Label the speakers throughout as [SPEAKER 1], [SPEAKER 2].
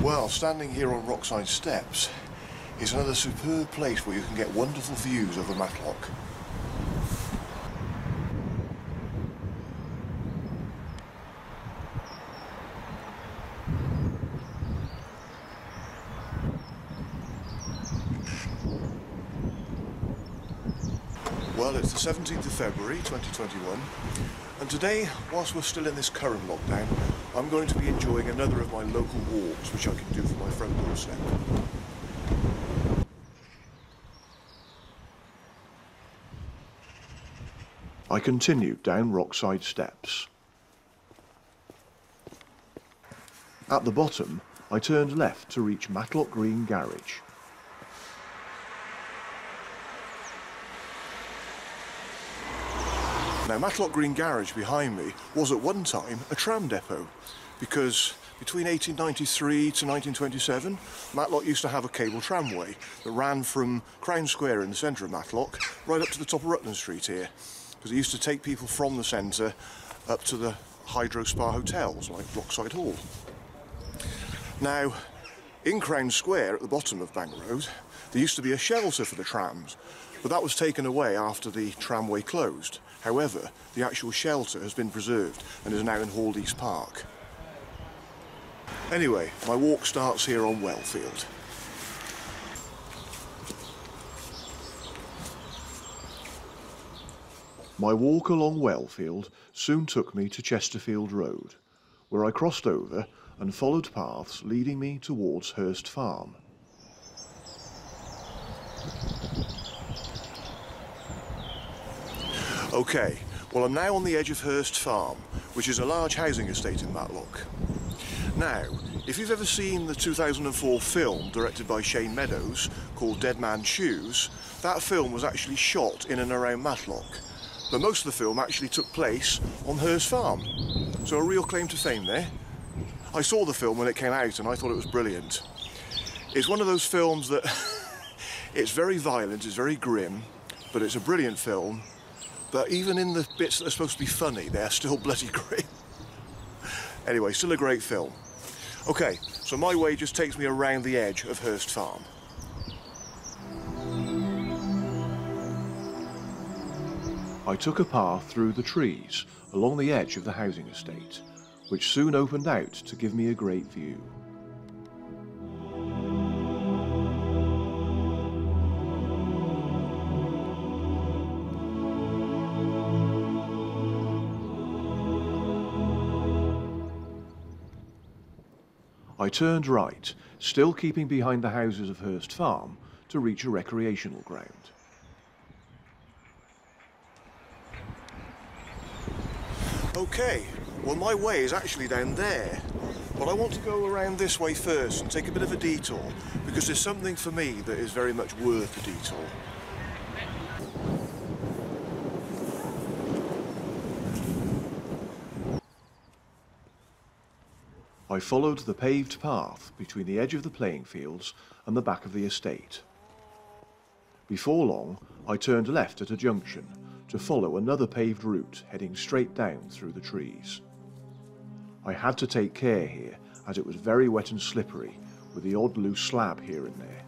[SPEAKER 1] Well, standing here on Rockside Steps is another superb place where you can get wonderful views over Matlock. Well, it's the 17th of February 2021, and today, whilst we're still in this current lockdown, I'm going to be enjoying another of my local walks, which I can do from my front doorstep. I continued down Rockside Steps. At the bottom, I turned left to reach Matlock Green Garage. Now, Matlock Green Garage behind me was at one time a tram depot, because between 1893 to 1927, Matlock used to have a cable tramway that ran from Crown Square in the centre of Matlock right up to the top of Rutland Street here, because it used to take people from the centre up to the hydro spa hotels like Blockside Hall. Now, in Crown Square at the bottom of Bank Road, there used to be a shelter for the trams, but that was taken away after the tramway closed. However, the actual shelter has been preserved and is now in Hall East Park. Anyway, my walk starts here on Wellfield. My walk along Wellfield soon took me to Chesterfield Road, where I crossed over and followed paths leading me towards Hurst Farm. Okay, well, I'm now on the edge of Hurst Farm, which is a large housing estate in Matlock. Now, if you've ever seen the 2004 film directed by Shane Meadows called Dead Man's Shoes, that film was actually shot in and around Matlock, but most of the film actually took place on Hurst Farm. So a real claim to fame there. I saw the film when it came out and I thought it was brilliant. It's one of those films that it's very violent, it's very grim, but it's a brilliant film. But even in the bits that are supposed to be funny, they're still bloody grim. Anyway, still a great film. Okay, so my way just takes me around the edge of Hurst Farm. I took a path through the trees along the edge of the housing estate, which soon opened out to give me a great view. I turned right, still keeping behind the houses of Hurst Farm, to reach a recreational ground. Okay, well, my way is actually down there, but I want to go around this way first and take a bit of a detour, because there's something for me that is very much worth the detour. I followed the paved path between the edge of the playing fields and the back of the estate. Before long, I turned left at a junction to follow another paved route heading straight down through the trees. I had to take care here as it was very wet and slippery, with the odd loose slab here and there.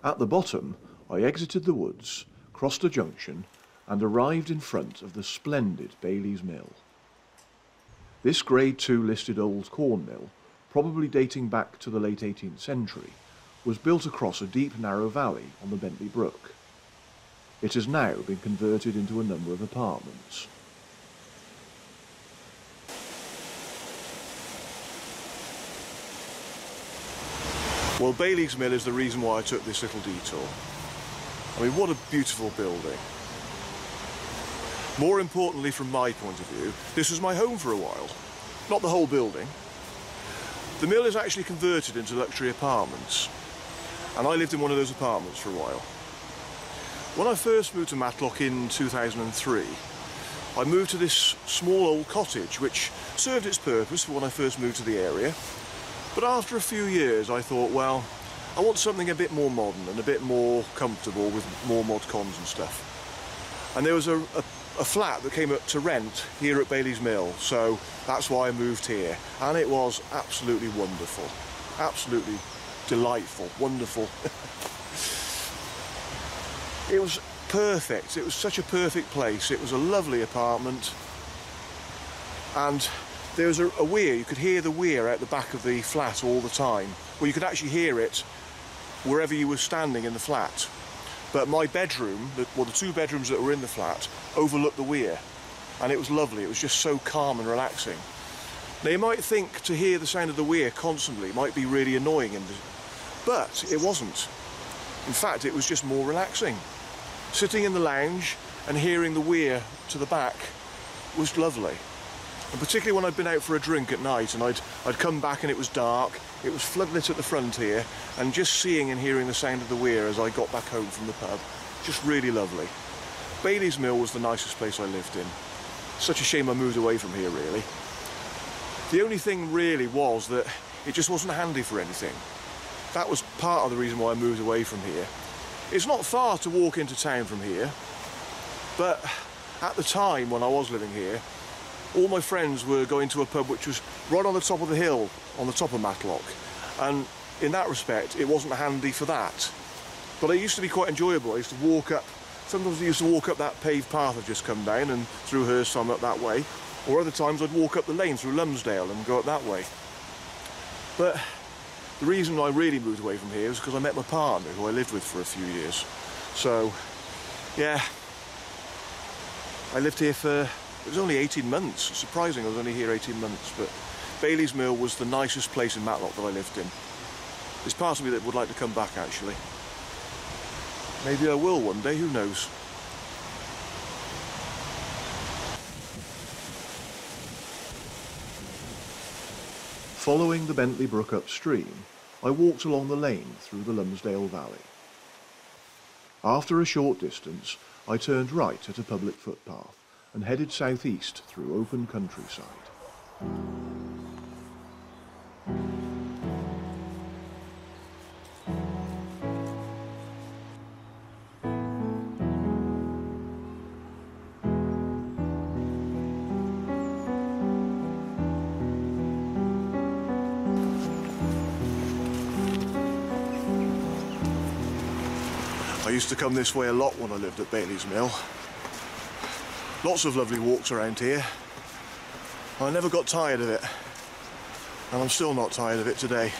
[SPEAKER 1] At the bottom, I exited the woods, crossed a junction, and arrived in front of the splendid Bailey's Mill. This Grade II listed old corn mill, probably dating back to the late 18th century, was built across a deep narrow valley on the Bentley Brook. It has now been converted into a number of apartments. Well, Bailey's Mill is the reason why I took this little detour. I mean, what a beautiful building. More importantly, from my point of view, this was my home for a while. Not the whole building, The mill is actually converted into luxury apartments, and I lived in one of those apartments for a while. When I first moved to Matlock in 2003, I moved to this small old cottage which served its purpose for when I first moved to the area, but after a few years I thought, well, I want something a bit more modern and a bit more comfortable with more mod cons and stuff. And there was a flat that came up to rent here at Bailey's Mill, so that's why I moved here, and it was absolutely wonderful, absolutely delightful, wonderful. It was perfect. It was such a perfect place. It was a lovely apartment, and there was a weir. You could hear the weir out the back of the flat all the time. Well, you could actually hear it wherever you were standing in the flat. But my bedroom, well, the two bedrooms that were in the flat, overlooked the weir, and it was lovely. It was just so calm and relaxing. Now, you might think to hear the sound of the weir constantly might be really annoying, but it wasn't. In fact, it was just more relaxing. Sitting in the lounge and hearing the weir to the back was lovely. And particularly when I'd been out for a drink at night and I'd come back and it was dark, it was floodlit at the front here, and just seeing and hearing the sound of the weir as I got back home from the pub, just really lovely. Bailey's Mill was the nicest place I lived in. Such a shame I moved away from here, really. The only thing really was that it just wasn't handy for anything. That was part of the reason why I moved away from here. It's not far to walk into town from here, but at the time when I was living here, all my friends were going to a pub which was right on the top of the hill, on the top of Matlock, and in that respect it wasn't handy for that. But it used to be quite enjoyable. I used to walk up, sometimes I used to walk up that paved path I've just come down and through Hurst Farm up that way, or other times I'd walk up the lane through Lumsdale and go up that way. But the reason I really moved away from here was because I met my partner, who I lived with for a few years. So, yeah, I lived here for, it was only 18 months. It's surprising I was only here 18 months, but Bailey's Mill was the nicest place in Matlock that I lived in. There's part of me that would like to come back, actually. Maybe I will one day, who knows?
[SPEAKER 2] Following the Bentley Brook upstream, I walked along the lane through the Lumsdale Valley. After a short distance, I turned right at a public footpath and headed southeast through open countryside.
[SPEAKER 1] I used to come this way a lot when I lived at Bailey's Mill. Lots of lovely walks around here. I never got tired of it, and I'm still not tired of it today.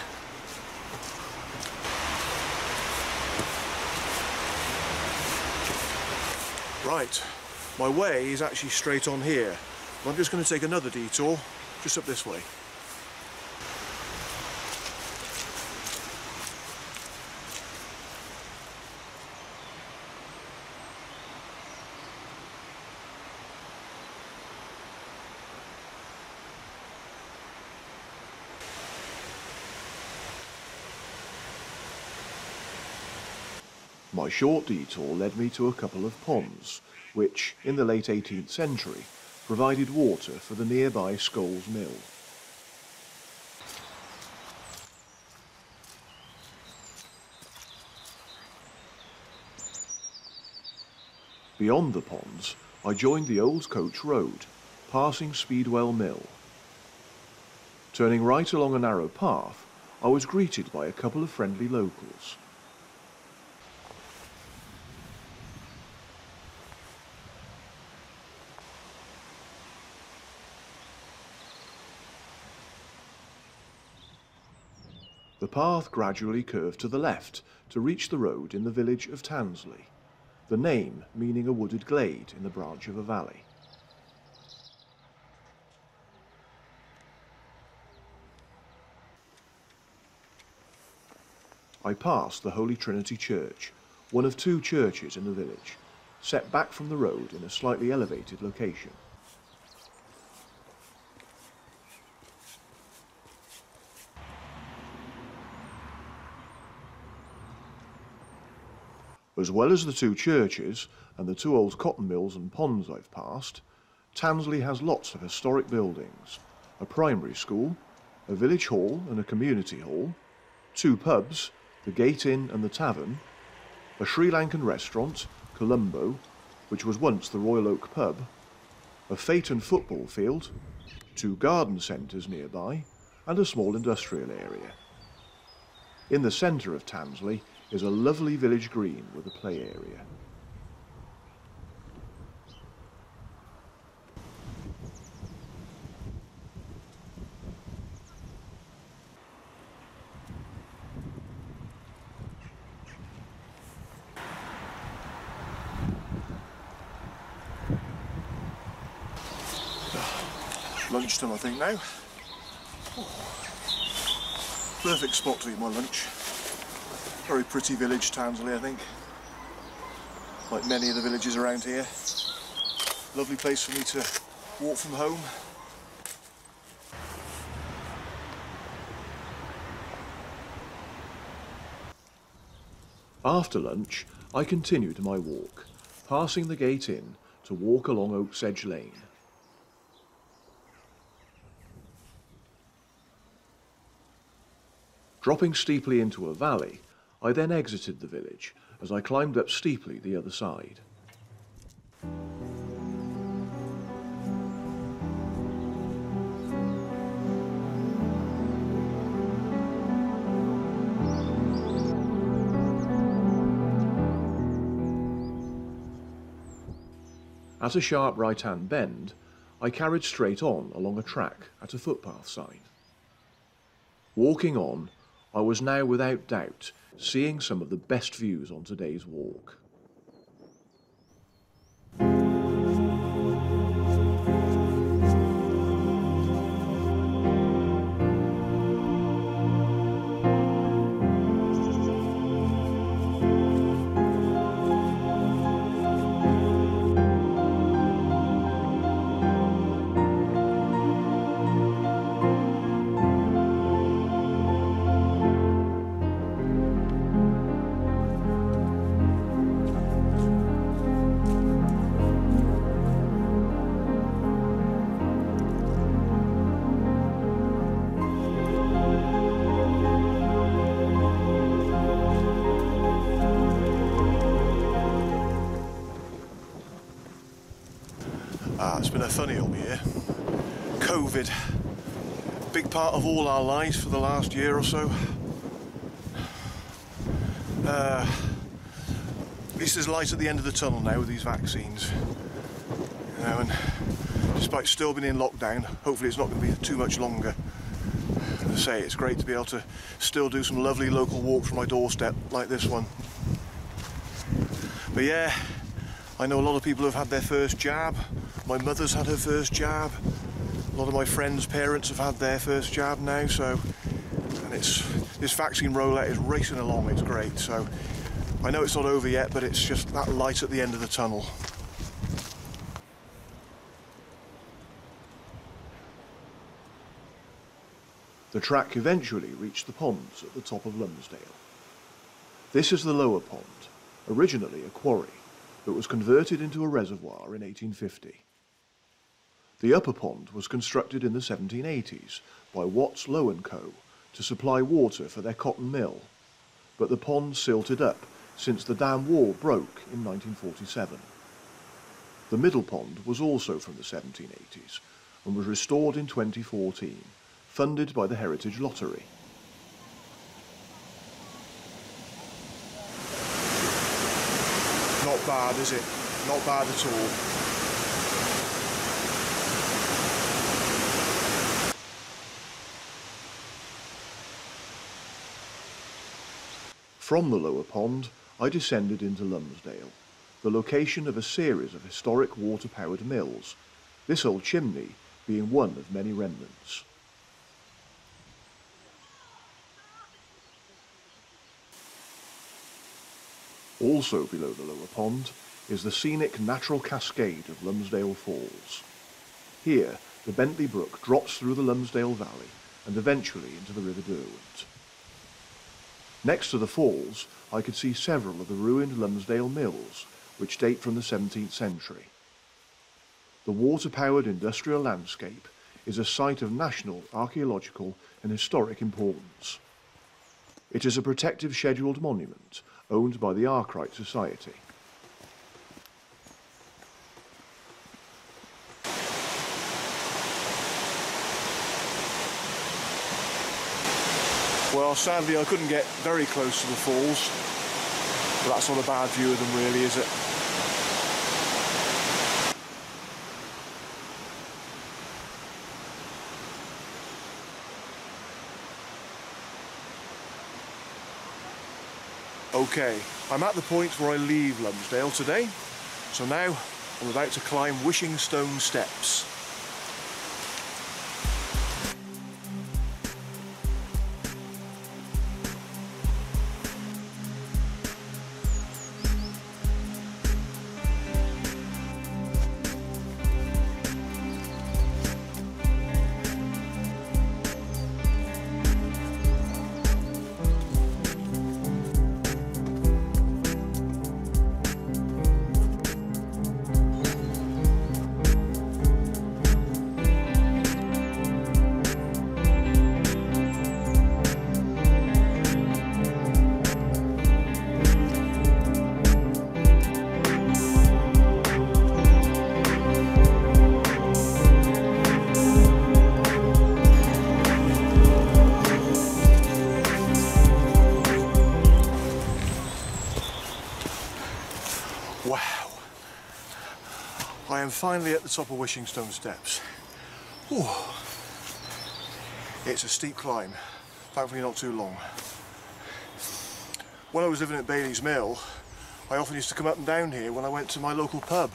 [SPEAKER 1] Right, my way is actually straight on here. I'm just going to take another detour, just up this way.
[SPEAKER 2] My short detour led me to a couple of ponds, which, in the late 18th century, provided water for the nearby Scholes Mill. Beyond the ponds, I joined the old coach road, passing Speedwell Mill. Turning right along a narrow path, I was greeted by a couple of friendly locals. The path gradually curved to the left to reach the road in the village of Tansley, the name meaning a wooded glade in the branch of a valley. I passed the Holy Trinity Church, one of two churches in the village, set back from the road in a slightly elevated location. As well as the two churches and the two old cotton mills and ponds I've passed, Tansley has lots of historic buildings, a primary school, a village hall and a community hall, two pubs, the Gate Inn and the Tavern, a Sri Lankan restaurant, Colombo, which was once the Royal Oak pub, a Phaeton football field, two garden centres nearby, and a small industrial area. In the centre of Tansley is a lovely village green with a play area.
[SPEAKER 1] Lunchtime, I think, now. Perfect spot to eat my lunch. Very pretty village, Tansley, I think. Like many of the villages around here. Lovely place for me to walk from home.
[SPEAKER 2] After lunch, I continued my walk, passing the Gate Inn to walk along Oak's Edge Lane. Dropping steeply into a valley, I then exited the village as I climbed up steeply the other side. At a sharp right-hand bend, I carried straight on along a track at a footpath sign. Walking on, I was now without doubt seeing some of the best views on today's walk.
[SPEAKER 1] It's been a funny old year. COVID, big part of all our lives for the last year or so. At least there's light at the end of the tunnel now with these vaccines. You know, and despite still being in lockdown, hopefully it's not going to be too much longer. As I say, it's great to be able to still do some lovely local walks from my doorstep like this one. But yeah, I know a lot of people have had their first jab. My mother's had her first jab. A lot of my friends' parents have had their first jab now, so and this vaccine rollout is racing along, it's great. So I know it's not over yet, but it's just that light at the end of the tunnel.
[SPEAKER 2] The track eventually reached the ponds at the top of Lumsdale. This is the lower pond, originally a quarry, but was converted into a reservoir in 1850. The upper pond was constructed in the 1780s by Watts Low & Co. to supply water for their cotton mill, but the pond silted up since the dam wall broke in 1947. The middle pond was also from the 1780s and was restored in 2014, funded by the Heritage Lottery.
[SPEAKER 1] Not bad, is it? Not bad at all.
[SPEAKER 2] From the lower pond, I descended into Lumsdale, the location of a series of historic water-powered mills, this old chimney being one of many remnants. Also below the lower pond is the scenic natural cascade of Lumsdale Falls. Here, the Bentley Brook drops through the Lumsdale Valley and eventually into the River Derwent. Next to the falls, I could see several of the ruined Lumsdale mills, which date from the 17th century. The water-powered industrial landscape is a site of national archaeological and historic importance. It is a protective scheduled monument owned by the Arkwright Society.
[SPEAKER 1] Well, sadly I couldn't get very close to the falls, but that's not a bad view of them really, is it? Okay, I'm at the point where I leave Lumsdale today, so now I'm about to climb Wishing Stone Steps. Wow, I am finally at the top of Wishing Stone Steps. Whew. It's a steep climb, thankfully not too long. When I was living at Bailey's Mill, I often used to come up and down here when I went to my local pub.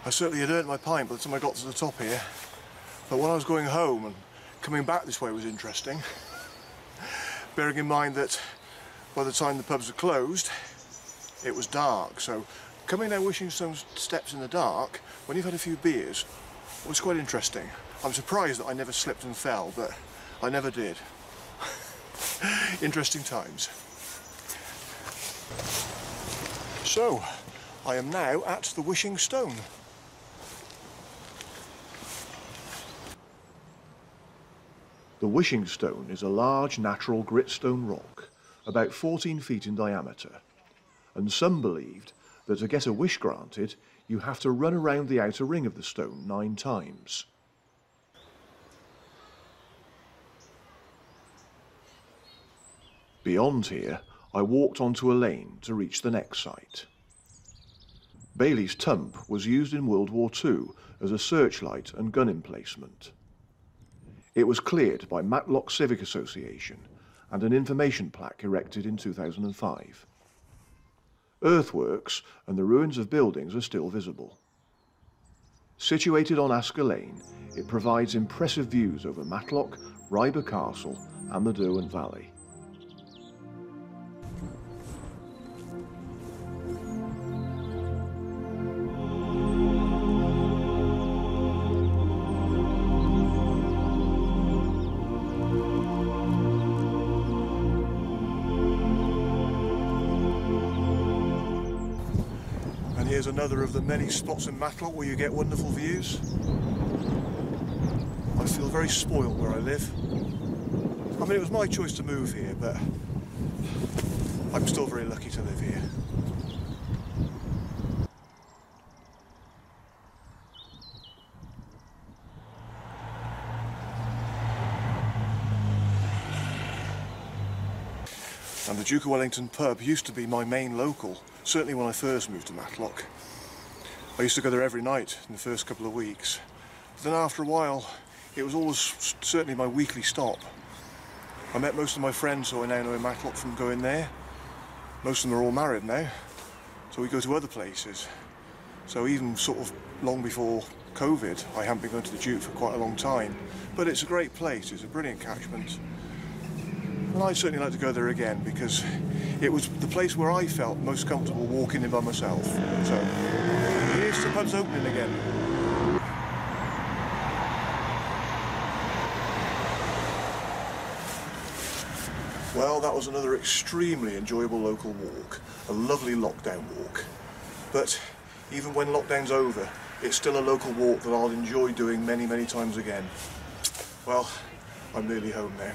[SPEAKER 1] I certainly had earned my pint by the time I got to the top here, but when I was going home and coming back this way was interesting, bearing in mind that by the time the pubs were closed, it was dark, so coming down Wishing Stone Steps in the dark, when you've had a few beers, was quite interesting. I'm surprised that I never slipped and fell, but I never did. Interesting times. So, I am now at the Wishing Stone.
[SPEAKER 2] The Wishing Stone is a large natural gritstone rock, about 14 feet in diameter, and some believed that to get a wish granted, you have to run around the outer ring of the stone 9 times. Beyond here, I walked onto a lane to reach the next site. Bailey's Tump was used in World War II as a searchlight and gun emplacement. It was cleared by Matlock Civic Association and an information plaque erected in 2005. Earthworks and the ruins of buildings are still visible. Situated on Asker Lane, it provides impressive views over Matlock, Ryber Castle and the Derwent Valley.
[SPEAKER 1] Here's another of the many spots in Matlock where you get wonderful views. I feel very spoiled where I live. I mean, it was my choice to move here, but I'm still very lucky to live here. And the Duke of Wellington pub used to be my main local, certainly when I first moved to Matlock. I used to go there every night in the first couple of weeks. But then after a while, it was always certainly my weekly stop. I met most of my friends who I now know in Matlock from going there. Most of them are all married now, so we go to other places. So even sort of long before COVID, I haven't been going to the Duke for quite a long time. But it's a great place, it's a brilliant catchment. And I'd certainly like to go there again because it was the place where I felt most comfortable walking in by myself. So, here's the pub's opening again. Well, that was another extremely enjoyable local walk, a lovely lockdown walk. But even when lockdown's over, it's still a local walk that I'll enjoy doing many, many times again. Well, I'm nearly home now.